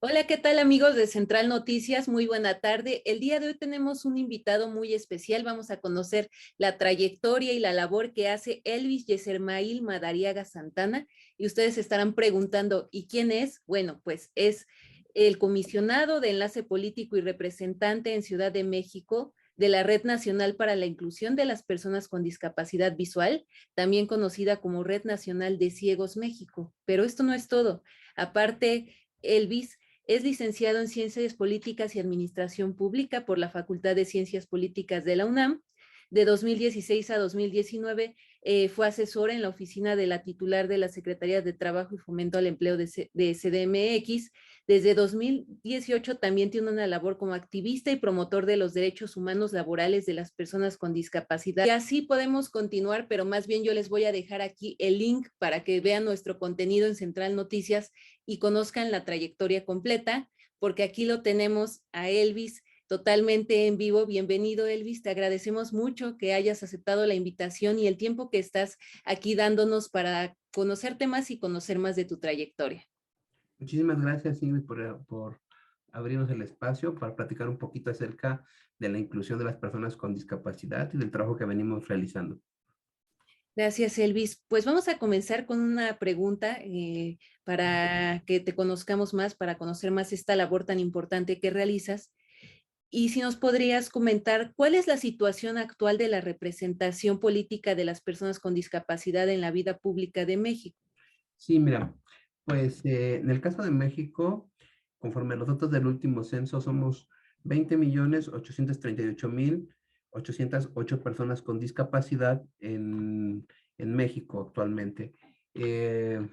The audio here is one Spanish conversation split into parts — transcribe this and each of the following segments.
Hola, ¿qué tal amigos de Central Noticias? Muy buena tarde. El día de hoy tenemos un invitado muy especial. Vamos a conocer la trayectoria y la labor que hace Elvis Yesermail Madariaga Santana. Y ustedes se estarán preguntando, ¿y quién es? Bueno, pues es el comisionado de enlace político y representante en Ciudad de México de la Red Nacional para la Inclusión de las Personas con Discapacidad Visual, también conocida como Red Nacional de Ciegos México. Pero esto no es todo. Aparte, Elvis es licenciado en Ciencias Políticas y Administración Pública por la Facultad de Ciencias Políticas de la UNAM. De 2016 a 2019 fue asesor en la oficina de la titular de la Secretaría de Trabajo y Fomento al Empleo de CDMX. Desde 2018 también tiene una labor como activista y promotor de los derechos humanos laborales de las personas con discapacidad. Y así podemos continuar, pero más bien yo les voy a dejar aquí el link para que vean nuestro contenido en Central Noticias y conozcan la trayectoria completa, porque aquí lo tenemos a Elvis totalmente en vivo. Bienvenido, Elvis. Te agradecemos mucho que hayas aceptado la invitación y el tiempo que estás aquí dándonos para conocerte más y conocer más de tu trayectoria. Muchísimas gracias, Ingrid, por abrirnos el espacio para platicar un poquito acerca de la inclusión de las personas con discapacidad y del trabajo que venimos realizando. Gracias, Elvis. Pues vamos a comenzar con una pregunta para que te conozcamos más, para conocer más esta labor tan importante que realizas. Y si nos podrías comentar, ¿cuál es la situación actual de la representación política de las personas con discapacidad en la vida pública de México? Sí, mira, pues en el caso de México, conforme a los datos del último censo, somos 20.838.808 personas con discapacidad en México actualmente. Eh,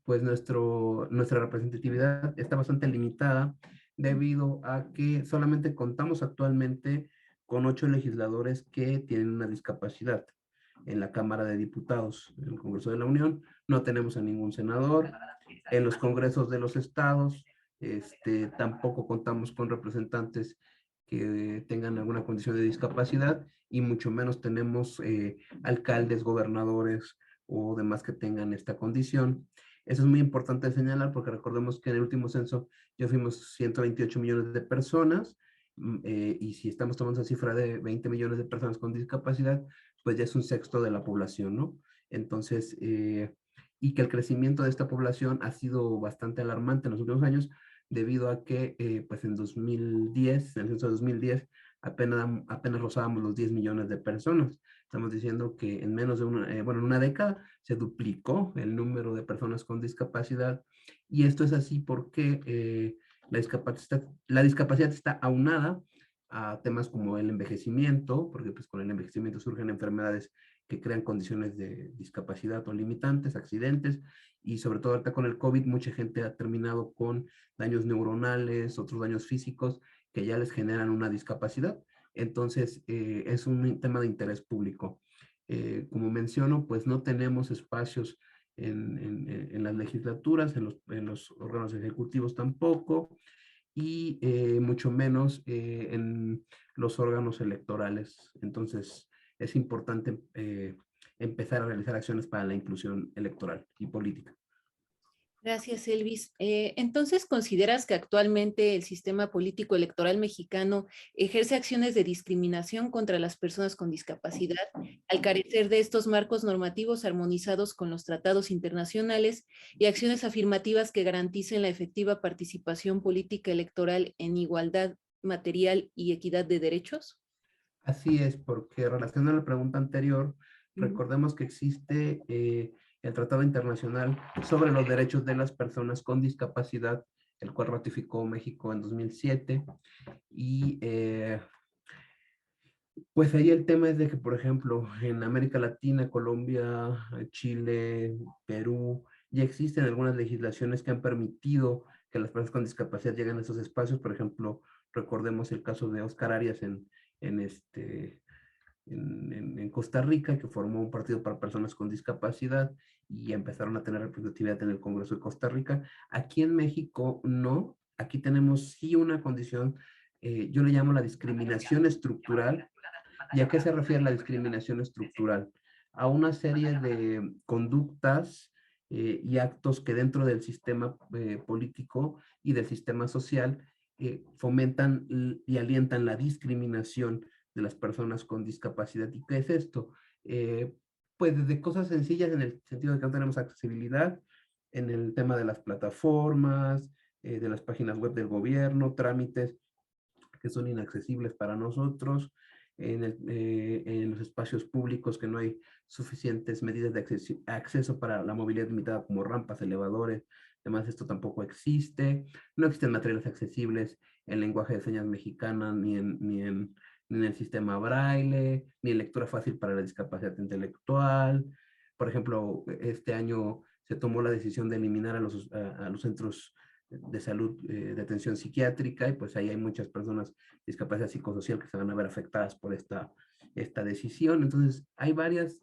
pues nuestra representatividad está bastante limitada debido a que solamente contamos actualmente con 8 legisladores que tienen una discapacidad en la Cámara de Diputados, en el Congreso de la Unión. No tenemos a ningún senador. En los congresos de los estados, tampoco contamos con representantes que tengan alguna condición de discapacidad y mucho menos tenemos alcaldes, gobernadores o demás que tengan esta condición. Eso es muy importante señalar porque recordemos que en el último censo ya fuimos 128 millones de personas y si estamos tomando esa cifra de 20 millones de personas con discapacidad, pues ya es un sexto de la población, ¿no? Entonces, y que el crecimiento de esta población ha sido bastante alarmante en los últimos años debido a que, pues en 2010, en el censo de 2010, apenas rozábamos los 10 millones de personas. Estamos diciendo que en menos de bueno, en una década se duplicó el número de personas con discapacidad y esto es así porque la discapacidad está aunada a temas como el envejecimiento, porque pues con el envejecimiento surgen enfermedades que crean condiciones de discapacidad o limitantes, accidentes, y sobre todo ahorita con el COVID, mucha gente ha terminado con daños neuronales, otros daños físicos que ya les generan una discapacidad. Entonces, es un tema de interés público. Como menciono, pues no tenemos espacios en las legislaturas, en los órganos ejecutivos tampoco, y mucho menos en los órganos electorales. Entonces, es importante empezar a realizar acciones para la inclusión electoral y política. Gracias, Elvis. Entonces, ¿consideras que actualmente el sistema político electoral mexicano ejerce acciones de discriminación contra las personas con discapacidad al carecer de estos marcos normativos armonizados con los tratados internacionales y acciones afirmativas que garanticen la efectiva participación política electoral en igualdad material y equidad de derechos? Así es, porque relacionado a la pregunta anterior, Mm. recordemos que existe el Tratado Internacional sobre los Derechos de las Personas con Discapacidad, el cual ratificó México en 2007. Y pues ahí el tema es de que, por ejemplo, en América Latina, Colombia, Chile, Perú, ya existen algunas legislaciones que han permitido que las personas con discapacidad lleguen a esos espacios. Por ejemplo, recordemos el caso de Oscar Arias en, este, en Costa Rica, que formó un partido para personas con discapacidad y empezaron a tener representatividad en el Congreso de Costa Rica. Aquí en México no, aquí tenemos sí una condición, yo le llamo la discriminación estructural. ¿Y a qué se refiere la discriminación estructural? A una serie de conductas y actos que dentro del sistema político y del sistema social fomentan y alientan la discriminación de las personas con discapacidad. ¿Y qué es esto? Eh, pues desde cosas sencillas en el sentido de que no tenemos accesibilidad, en el tema de las plataformas, de las páginas web del gobierno, trámites que son inaccesibles para nosotros, en los espacios públicos que no hay suficientes medidas de acceso para la movilidad limitada como rampas, elevadores, además esto tampoco existe, no existen materiales accesibles en lenguaje de señas mexicana ni en el sistema braille, ni en lectura fácil para la discapacidad intelectual. Por ejemplo, este año se tomó la decisión de eliminar a los centros de salud de atención psiquiátrica y pues ahí hay muchas personas de discapacidad psicosocial que se van a ver afectadas por esta decisión. Entonces hay varios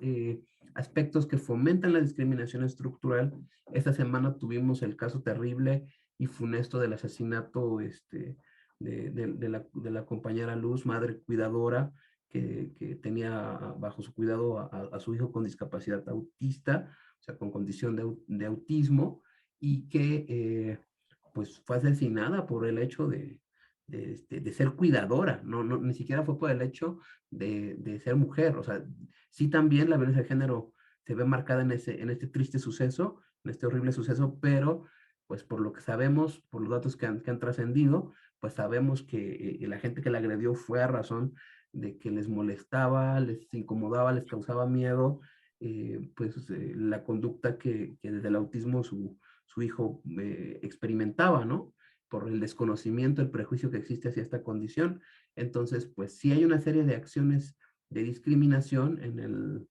aspectos que fomentan la discriminación estructural. Esta semana tuvimos el caso terrible y funesto del asesinato de la compañera Luz, madre cuidadora, que tenía bajo su cuidado a su hijo con discapacidad autista, o sea, con condición de autismo, y que pues fue asesinada por el hecho de ser cuidadora, ni siquiera fue por el hecho de ser mujer. O sea, sí también la violencia de género se ve marcada en este triste suceso, en este horrible suceso, pero pues por lo que sabemos, por los datos que han trascendido, pues sabemos que la gente que la agredió fue a razón de que les molestaba, les incomodaba, les causaba miedo, la conducta que desde el autismo su hijo experimentaba, ¿no? Por el desconocimiento, el prejuicio que existe hacia esta condición. Entonces, pues sí hay una serie de acciones de discriminación en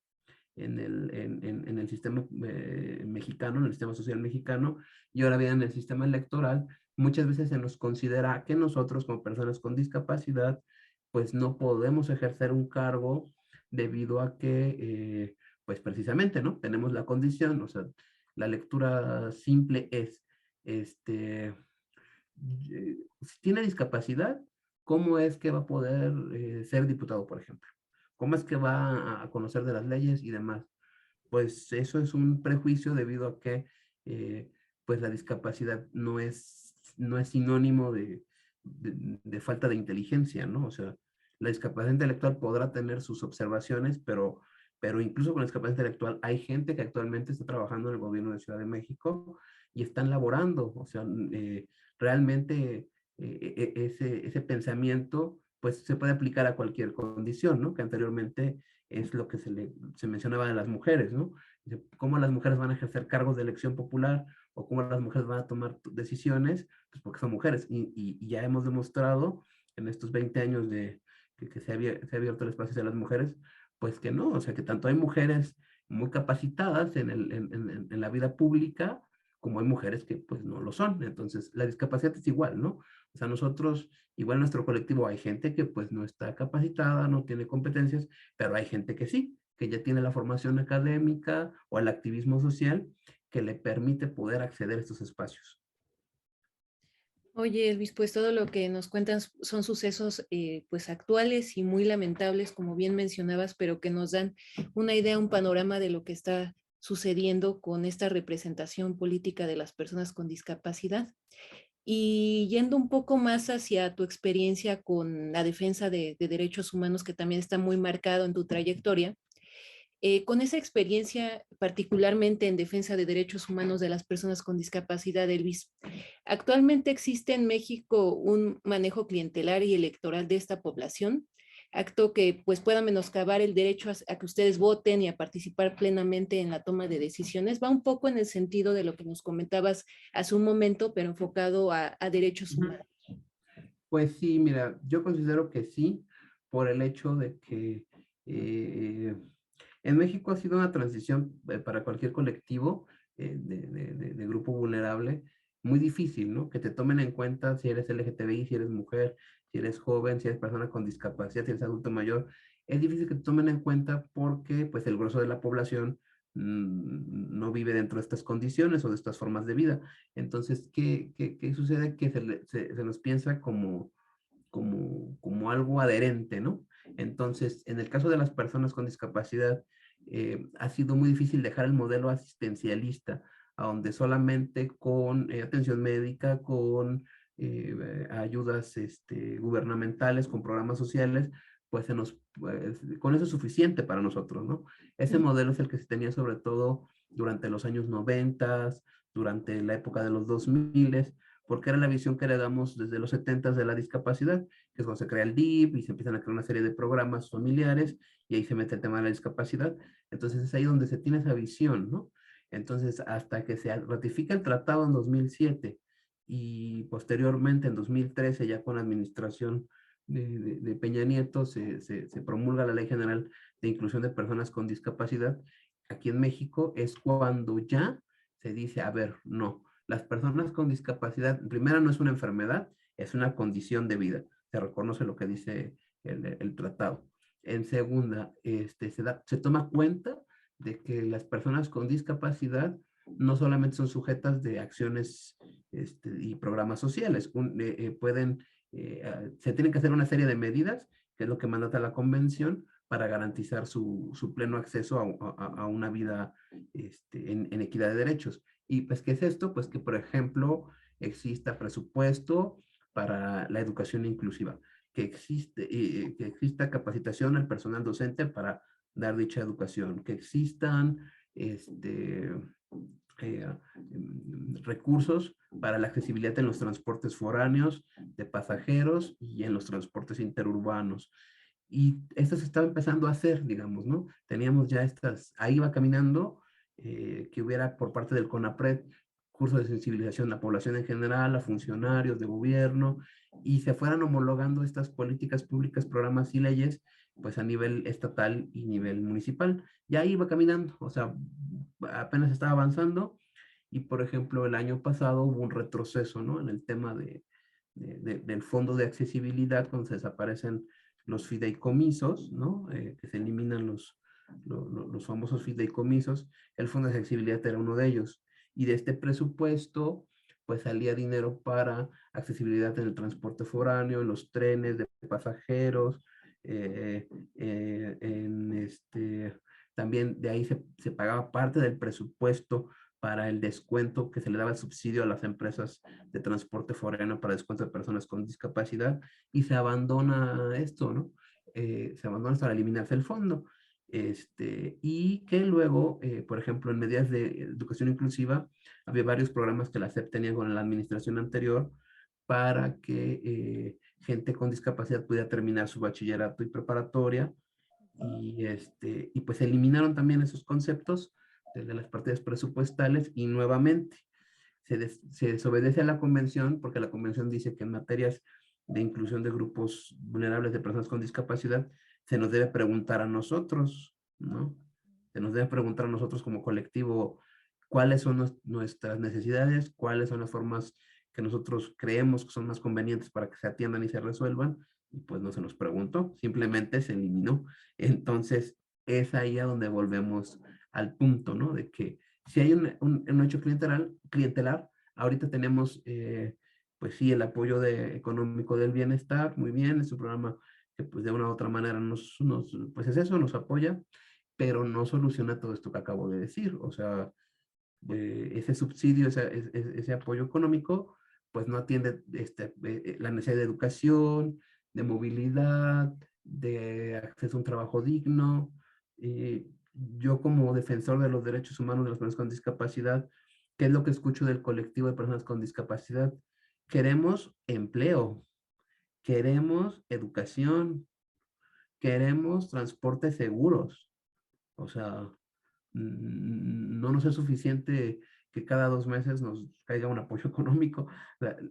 el sistema mexicano, en el sistema social mexicano, y ahora bien en el sistema electoral, muchas veces se nos considera que nosotros como personas con discapacidad, pues no podemos ejercer un cargo debido a que, pues precisamente, ¿no? Tenemos la condición, o sea, la lectura simple es, si tiene discapacidad, ¿cómo es que va a poder ser diputado, por ejemplo? ¿Cómo es que va a conocer de las leyes y demás? Pues eso es un prejuicio debido a que pues la discapacidad no es sinónimo de falta de inteligencia, ¿no? O sea, la discapacidad intelectual podrá tener sus observaciones, pero incluso con la discapacidad intelectual hay gente que actualmente está trabajando en el gobierno de Ciudad de México y están laborando, o sea, realmente ese pensamiento pues se puede aplicar a cualquier condición, ¿no? Que anteriormente es lo que se mencionaba de las mujeres, ¿no? Cómo las mujeres van a ejercer cargos de elección popular o cómo las mujeres van a tomar decisiones, pues porque son mujeres. Y ya hemos demostrado en estos 20 años que se ha abierto el espacio de las mujeres, pues que no, o sea, que tanto hay mujeres muy capacitadas en la vida pública, como hay mujeres que pues no lo son. Entonces, la discapacidad es igual, ¿no? O sea, nosotros, igual en nuestro colectivo hay gente que pues no está capacitada, no tiene competencias, pero hay gente que sí, que ya tiene la formación académica o el activismo social que le permite poder acceder a estos espacios. Oye, Elvis, pues todo lo que nos cuentan son sucesos pues actuales y muy lamentables, como bien mencionabas, pero que nos dan una idea, un panorama de lo que está sucediendo con esta representación política de las personas con discapacidad. Y yendo un poco más hacia tu experiencia con la defensa de derechos humanos, que también está muy marcado en tu trayectoria, con esa experiencia, particularmente en defensa de derechos humanos de las personas con discapacidad, Elvis, ¿actualmente existe en México un manejo clientelar y electoral de esta población? Acto que pues pueda menoscabar el derecho a que ustedes voten y a participar plenamente en la toma de decisiones. Va un poco en el sentido de lo que nos comentabas hace un momento, pero enfocado a derechos humanos. Pues sí, mira, yo considero que sí, por el hecho de que eh, en México ha sido una transición para cualquier colectivo de grupo vulnerable muy difícil, ¿no? Que te tomen en cuenta si eres LGTBI, si eres mujer, si eres joven, si eres persona con discapacidad, si eres adulto mayor. Es difícil que te tomen en cuenta porque pues el grueso de la población no vive dentro de estas condiciones o de estas formas de vida. Entonces, ¿qué sucede? Que se nos piensa como algo adherente, ¿no? Entonces, en el caso de las personas con discapacidad, ha sido muy difícil dejar el modelo asistencialista a donde solamente con atención médica, con ayudas gubernamentales, con programas sociales, pues con eso es suficiente para nosotros, ¿no? Ese Mm. modelo es el que se tenía sobre todo durante los años 90, durante la época de los 2000, porque era la visión que le damos desde los 70 de la discapacidad, que es cuando se crea el DIP y se empiezan a crear una serie de programas familiares y ahí se mete el tema de la discapacidad. Entonces es ahí donde se tiene esa visión, ¿no? Entonces, hasta que se ratifica el tratado en 2007 y posteriormente en 2013, ya con la administración de Peña Nieto, se promulga la Ley General de Inclusión de Personas con Discapacidad. Aquí en México es cuando ya se dice, a ver, no, las personas con discapacidad, primero no es una enfermedad, es una condición de vida. Se reconoce lo que dice el tratado. En segunda, se toma cuenta de que las personas con discapacidad no solamente son sujetas de acciones y programas sociales, se tienen que hacer una serie de medidas, que es lo que mandata la convención, para garantizar su pleno acceso a una vida en equidad de derechos. Y pues, ¿qué es esto? Pues que, por ejemplo, exista presupuesto para la educación inclusiva, que exista capacitación al personal docente para dar dicha educación, que existan recursos para la accesibilidad en los transportes foráneos de pasajeros y en los transportes interurbanos. Y esto se estaba empezando a hacer, digamos, ¿no? Teníamos ya ahí va caminando, que hubiera por parte del CONAPRED cursos de sensibilización a la población en general, a funcionarios de gobierno, y se fueran homologando estas políticas públicas, programas y leyes, pues a nivel estatal y nivel municipal. Ya iba caminando, o sea, apenas estaba avanzando, y por ejemplo, el año pasado hubo un retroceso, ¿no? En el tema del fondo de accesibilidad, cuando se desaparecen los fideicomisos, ¿no? Que se eliminan los famosos fideicomisos. El fondo de accesibilidad era uno de ellos. Y de este presupuesto, pues salía dinero para accesibilidad en el transporte foráneo, en los trenes de pasajeros, también de ahí se pagaba parte del presupuesto para el descuento que se le daba el subsidio a las empresas de transporte foráneo para descuento de personas con discapacidad, y se abandona esto, ¿no? Se abandona para eliminarse el fondo. Y que luego, por ejemplo, en medidas de educación inclusiva, había varios programas que la SEP tenía con la administración anterior para que gente con discapacidad pudiera terminar su bachillerato y preparatoria, y pues eliminaron también esos conceptos de las partidas presupuestales, y nuevamente se desobedece a la convención, porque la convención dice que en materias de inclusión de grupos vulnerables de personas con discapacidad se nos debe preguntar a nosotros, ¿no? Se nos debe preguntar a nosotros como colectivo cuáles son nuestras necesidades, cuáles son las formas que nosotros creemos que son más convenientes para que se atiendan y se resuelvan, y pues no se nos preguntó, simplemente se eliminó. Entonces, es ahí a donde volvemos al punto, ¿no? De que si hay un hecho clientelar, ahorita tenemos, pues sí, el apoyo económico del bienestar, muy bien, es un programa que pues de una u otra manera pues es eso, nos apoya, pero no soluciona todo esto que acabo de decir. O sea, ese subsidio, ese apoyo económico, pues no atiende la necesidad de educación, de movilidad, de acceso a un trabajo digno. Yo como defensor de los derechos humanos de las personas con discapacidad, ¿qué es lo que escucho del colectivo de personas con discapacidad? Queremos empleo, queremos educación, queremos transportes seguros. O sea, no nos es suficiente que cada 2 meses nos caiga un apoyo económico.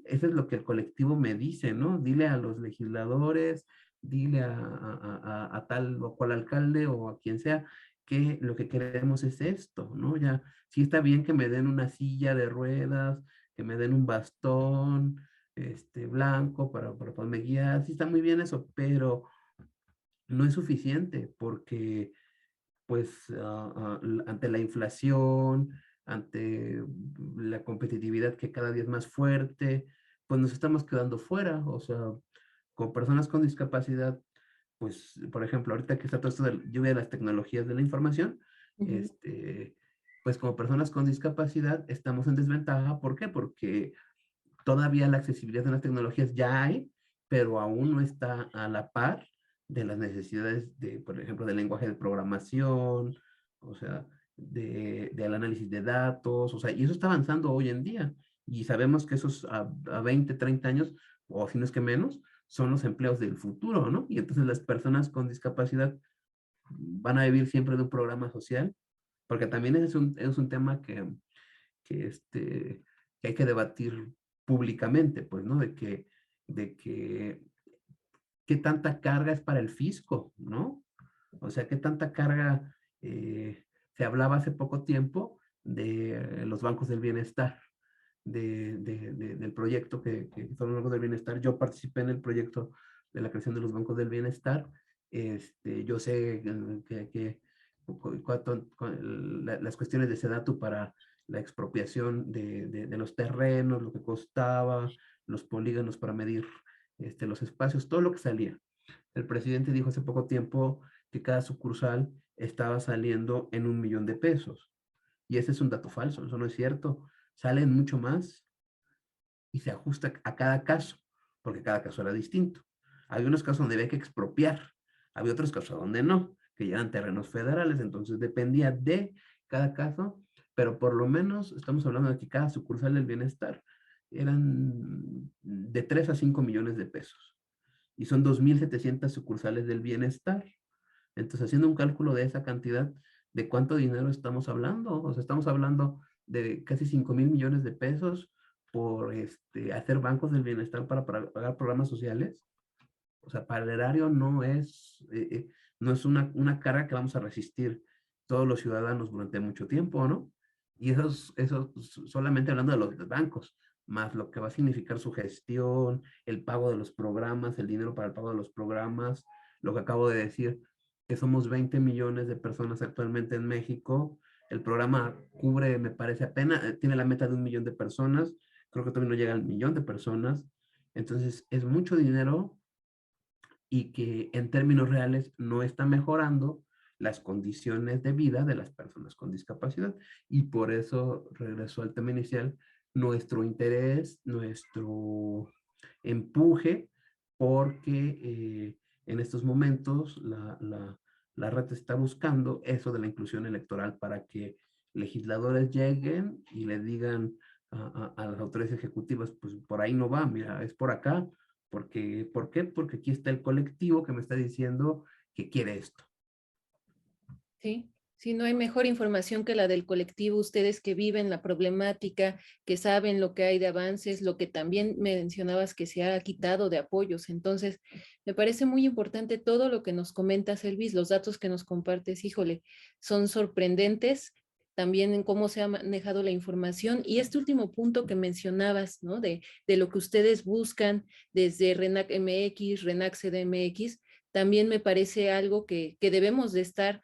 Eso es lo que el colectivo me dice, ¿no? Dile a los legisladores, dile a tal o cual alcalde o a quien sea, que lo que queremos es esto, ¿no? Ya, sí está bien que me den una silla de ruedas, que me den un bastón, blanco para poderme guiar, sí está muy bien eso, pero no es suficiente, porque pues ante la inflación, ante la competitividad que cada día es más fuerte, pues nos estamos quedando fuera. O sea, con personas con discapacidad, pues, por ejemplo, ahorita que está todo esto de lluvia de las tecnologías de la información, Ujú. pues como personas con discapacidad estamos en desventaja. ¿Por qué? Porque todavía la accesibilidad de las tecnologías ya hay, pero aún no está a la par de las necesidades de, por ejemplo, del lenguaje de programación, o sea, del análisis de datos, o sea, y eso está avanzando hoy en día. Y sabemos que esos a 20, 30 años, o si no es que menos, son los empleos del futuro, ¿no? Y entonces las personas con discapacidad van a vivir siempre de un programa social, porque también es un tema que, este, que hay que debatir públicamente, pues, ¿no? De que, qué tanta carga es para el fisco, ¿no? O sea, qué tanta carga, se hablaba hace poco tiempo de los bancos del bienestar, del proyecto que son los bancos del bienestar. Yo participé en el proyecto de la creación de los bancos del bienestar. Yo sé las cuestiones de SEDATU para la expropiación de los terrenos, lo que costaba, los polígonos para medir los espacios, todo lo que salía. El presidente dijo hace poco tiempo que cada sucursal estaba saliendo en 1 millón de pesos. Y ese es un dato falso, eso no es cierto. Salen mucho más y se ajusta a cada caso, porque cada caso era distinto. Había unos casos donde había que expropiar, había otros casos donde no, que ya eran terrenos federales, entonces dependía de cada caso, pero por lo menos estamos hablando de que cada sucursal del bienestar eran de 3 a 5 millones de pesos. Y son 2.700 sucursales del bienestar. Entonces, haciendo un cálculo de esa cantidad, ¿de cuánto dinero estamos hablando? O sea, estamos hablando de casi 5.000 millones de pesos por hacer bancos del bienestar para pagar programas sociales. O sea, para el erario no es una carga que vamos a resistir todos los ciudadanos durante mucho tiempo, ¿no? Y eso solamente hablando de los bancos, más lo que va a significar su gestión, el pago de los programas, el dinero para el pago de los programas, lo que acabo de decir, que somos 20 millones de personas actualmente en México. El programa cubre, me parece, apenas, tiene la meta de 1 millón de personas, creo que todavía no llega al millón de personas. Entonces, es mucho dinero y que en términos reales no está mejorando las condiciones de vida de las personas con discapacidad. Y por eso regresó al tema inicial nuestro interés, nuestro empuje, porque en estos momentos la red está buscando eso de la inclusión electoral para que legisladores lleguen y le digan a las autoridades ejecutivas, pues por ahí no va, mira, es por acá, porque, ¿por qué? Porque aquí está el colectivo que me está diciendo que quiere esto. Sí, sí, no hay mejor información que la del colectivo, ustedes que viven la problemática, que saben lo que hay de avances, lo que también mencionabas que se ha quitado de apoyos. Entonces, me parece muy importante todo lo que nos comentas, Elvis, los datos que nos compartes, híjole, son sorprendentes también en cómo se ha manejado la información. Y este último punto que mencionabas, ¿no? De lo que ustedes buscan desde RENAC MX, RENAC CDMX, también me parece algo que debemos de estar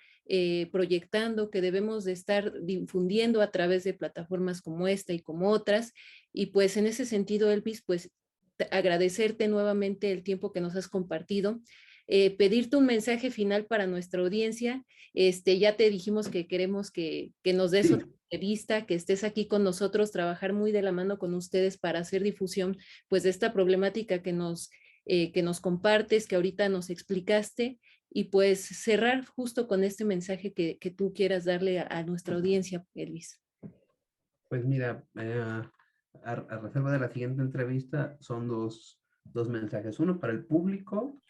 proyectando, que debemos de estar difundiendo a través de plataformas como esta y como otras. Y pues en ese sentido, Elvis, pues agradecerte nuevamente el tiempo que nos has compartido. Pedirte un mensaje final para nuestra audiencia. Ya te dijimos que queremos que nos des Sí, otra entrevista, que estés aquí con nosotros, trabajar muy de la mano con ustedes para hacer difusión pues de esta problemática que nos compartes, que ahorita nos explicaste, y pues cerrar justo con este mensaje que tú quieras darle a nuestra audiencia, Elvis. pues mira, a reserva de la siguiente entrevista son dos mensajes. Uno para el público,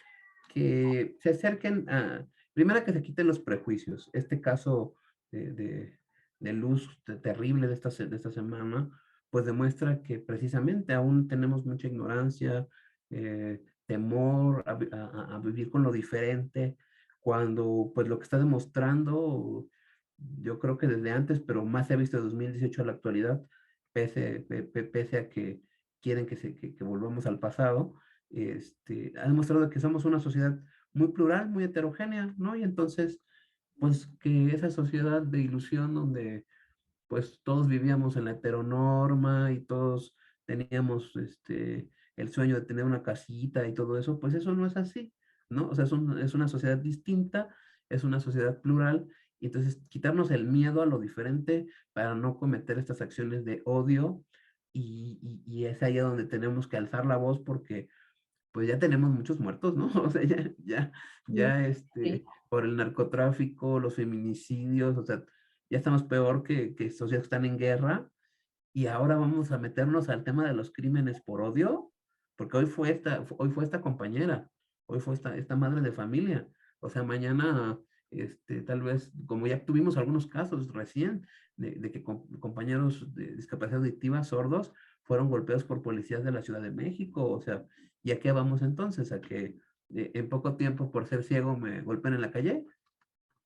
que se acerquen primero que se quiten los prejuicios. Este caso de luz terrible de esta semana, pues demuestra que precisamente aún tenemos mucha ignorancia, temor a vivir con lo diferente, cuando pues lo que está demostrando, yo creo que desde antes, pero más se ha visto de 2018 a la actualidad, pese a que quieren que volvamos al pasado, ha demostrado que somos una sociedad muy plural, muy heterogénea, ¿no? Y entonces, pues que esa sociedad de ilusión donde pues todos vivíamos en la heteronorma y todos teníamos el sueño de tener una casita y todo eso, pues eso no es así, ¿no? O sea, es una sociedad distinta, es una sociedad plural Y entonces quitarnos el miedo a lo diferente para no cometer estas acciones de odio, y es ahí donde tenemos que alzar la voz porque pues ya tenemos muchos muertos, ¿no? O sea, Mm, sí. por el narcotráfico, los feminicidios, o sea, ya estamos peor que sociedades que están en guerra, y ahora vamos a meternos al tema de los crímenes por odio, porque hoy fue esta compañera, hoy fue esta madre de familia. O sea, mañana, tal vez, como ya tuvimos algunos casos recién, de que compañeros de discapacidad auditiva sordos fueron golpeados por policías de la Ciudad de México. O sea, ¿y a qué vamos entonces? ¿A que en poco tiempo por ser ciego me golpeen en la calle?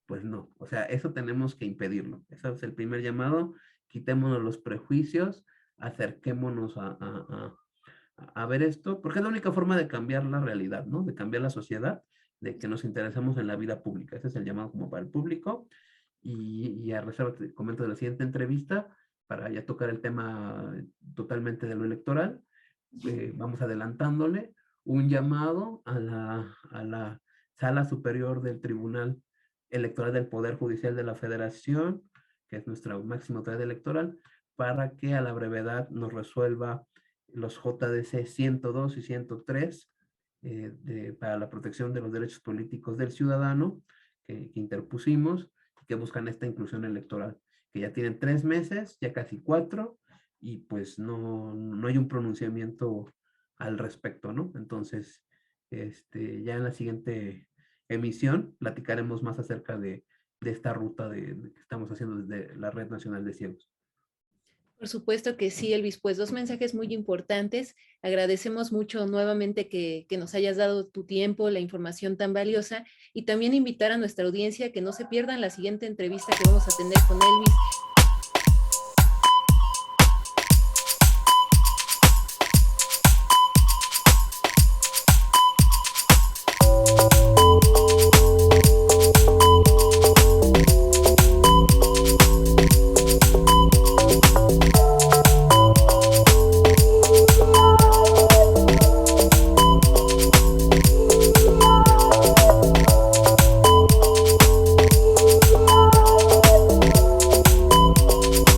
Pues no, o sea, eso tenemos que impedirlo. Ese es el primer llamado. Quitémonos los prejuicios, acerquémonos a ver esto, porque es la única forma de cambiar la realidad, ¿no? De cambiar la sociedad, de que nos interesemos en la vida pública. Ese es el llamado como para el público. Y a reserva te comento de la siguiente entrevista, para ya tocar el tema totalmente de lo electoral. Vamos adelantándole un llamado a la Sala Superior del Tribunal Electoral del Poder Judicial de la Federación, que es nuestra máxima autoridad electoral, para que a la brevedad nos resuelva los JDC 102 y 103 para la protección de los derechos políticos del ciudadano que interpusimos, que buscan esta inclusión electoral, que ya tienen 3 meses, ya casi 4, y pues no hay un pronunciamiento al respecto, ¿no? Entonces, ya en la siguiente emisión platicaremos más acerca de esta ruta que estamos haciendo desde la Red Nacional de Ciegos. Por supuesto que sí, Elvis, pues 2 mensajes muy importantes. Agradecemos mucho nuevamente que nos hayas dado tu tiempo, la información tan valiosa, y también invitar a nuestra audiencia que no se pierdan la siguiente entrevista que vamos a tener con Elvis